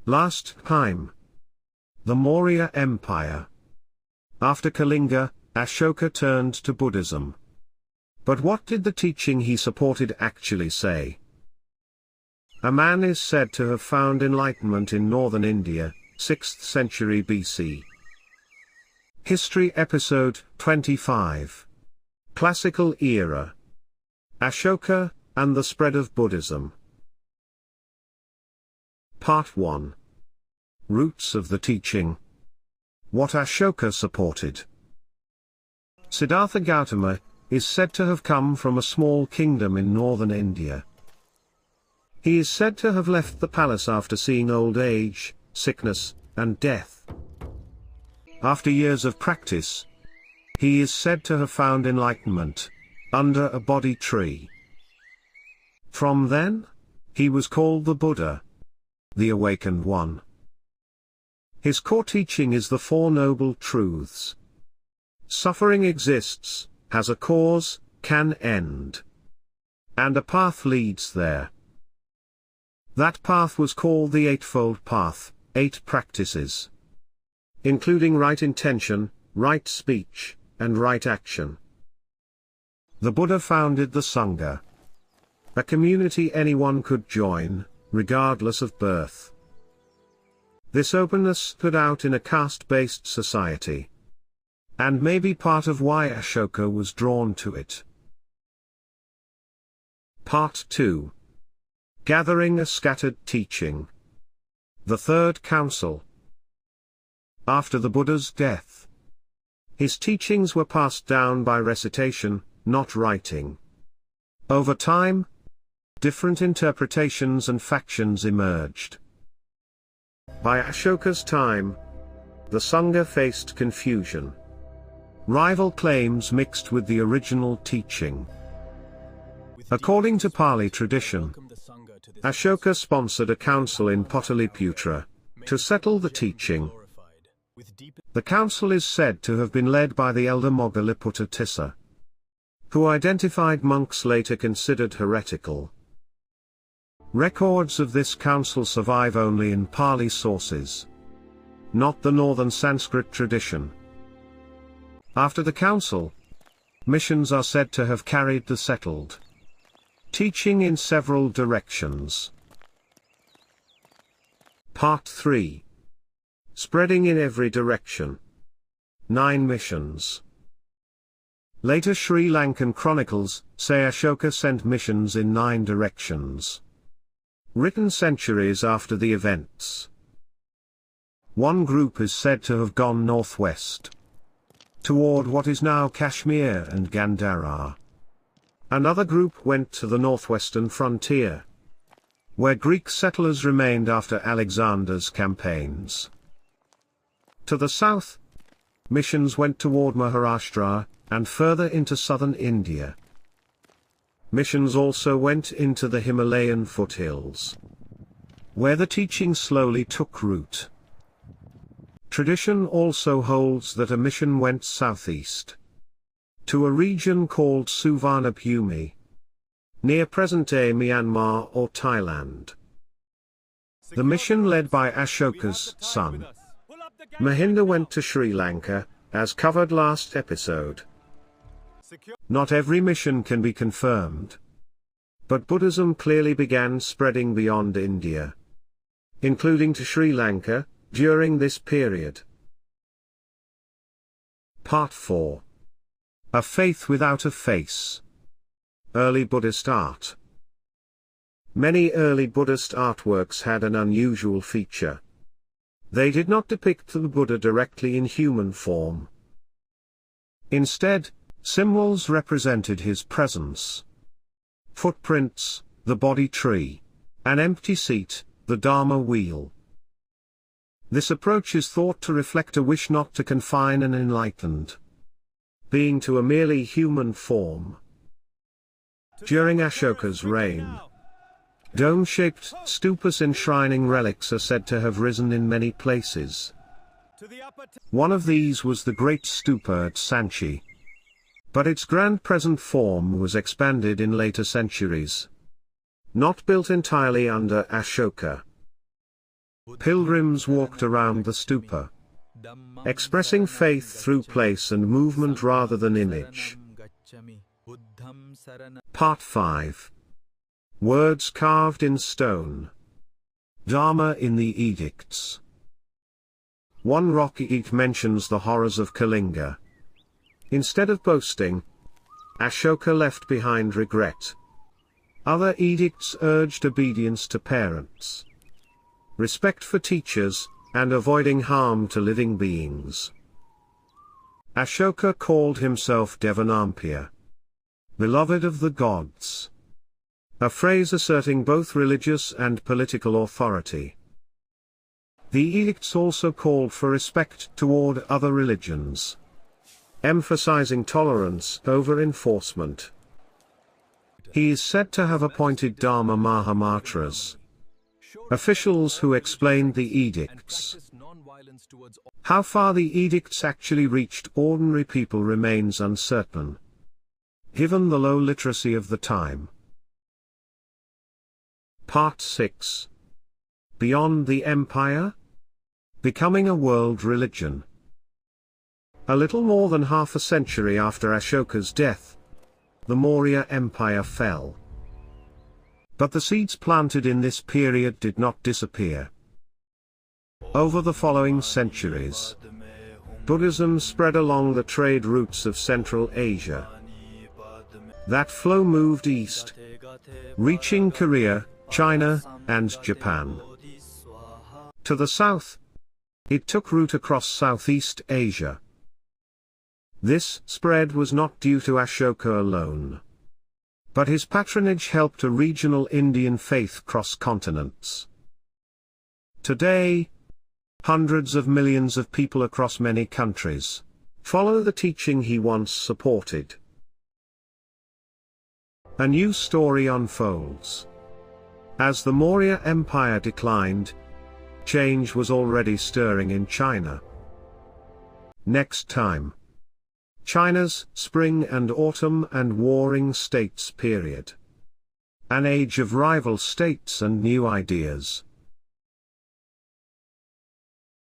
Last time. The Maurya Empire. After Kalinga, Ashoka turned to Buddhism. But what did the teaching he supported actually say? A man is said to have found enlightenment in northern India, 6th century BC. History Episode 25. Classical Era. Ashoka, and the Spread of Buddhism. Part 1. Roots of the Teaching. What Ashoka supported. Siddhartha Gautama is said to have come from a small kingdom in northern India. He is said to have left the palace after seeing old age, sickness, and death. After years of practice, he is said to have found enlightenment under a Bodhi tree. From then, he was called the Buddha, the Awakened One. His core teaching is the Four Noble Truths. Suffering exists, has a cause, can end. And a path leads there. That path was called the Eightfold Path, 8 practices, including right intention, right speech, and right action. The Buddha founded the Sangha, a community anyone could join, regardless of birth. This openness stood out in a caste-based society, and may be part of why Ashoka was drawn to it. Part 2. Gathering a Scattered Teaching. The Third Council. After the Buddha's death, his teachings were passed down by recitation, not writing. Over time, different interpretations and factions emerged. By Ashoka's time, the Sangha faced confusion. Rival claims mixed with the original teaching. According to Pali tradition, Ashoka sponsored a council in Pataliputra to settle the teaching. The council is said to have been led by the elder Moggaliputta Tissa, who identified monks later considered heretical. Records of this council survive only in Pali sources, not the northern Sanskrit tradition. After the council, missions are said to have carried the settled teaching in several directions. Part 3. Spreading in every direction. 9 missions. Later Sri Lankan chronicles say Ashoka sent missions in 9 directions, written centuries after the events. One group is said to have gone northwest, toward what is now Kashmir and Gandhara. Another group went to the northwestern frontier, where Greek settlers remained after Alexander's campaigns. To the south, missions went toward Maharashtra, and further into southern India. Missions also went into the Himalayan foothills, where the teaching slowly took root. Tradition also holds that a mission went southeast, to a region called Suvarnabhumi, near present-day Myanmar or Thailand. The mission led by Ashoka's son, Mahinda, went to Sri Lanka, as covered last episode. Not every mission can be confirmed, but Buddhism clearly began spreading beyond India, including to Sri Lanka, during this period. Part 4. A Faith Without a Face. Early Buddhist Art. Many early Buddhist artworks had an unusual feature. They did not depict the Buddha directly in human form. Instead, symbols represented his presence. Footprints, the Bodhi tree, an empty seat, the Dharma wheel. This approach is thought to reflect a wish not to confine an enlightened being to a merely human form. During Ashoka's reign, dome-shaped stupas enshrining relics are said to have risen in many places. One of these was the Great Stupa at Sanchi, but its grand present form was expanded in later centuries, not built entirely under Ashoka. Pilgrims walked around the stupa, expressing faith through place and movement rather than image. Part 5. Words carved in stone. Dharma in the edicts. One rock edict mentions the horrors of Kalinga. Instead of boasting, Ashoka left behind regret. Other edicts urged obedience to parents, respect for teachers, and avoiding harm to living beings. Ashoka called himself Devanampiya, beloved of the gods, a phrase asserting both religious and political authority. The edicts also called for respect toward other religions, emphasizing tolerance over enforcement. He is said to have appointed Dharma Mahamatras, officials who explained the edicts. How far the edicts actually reached ordinary people remains uncertain, given the low literacy of the time. Part 6. Beyond the Empire? Becoming a world religion. A little more than half a century after Ashoka's death, the Maurya Empire fell. But the seeds planted in this period did not disappear. Over the following centuries, Buddhism spread along the trade routes of Central Asia. That flow moved east, reaching Korea, China, and Japan. To the south, it took root across Southeast Asia. This spread was not due to Ashoka alone, but his patronage helped a regional Indian faith cross continents. Today, hundreds of millions of people across many countries follow the teaching he once supported. A new story unfolds. As the Maurya Empire declined, change was already stirring in China. Next time. China's Spring and Autumn and Warring States period. An age of rival states and new ideas.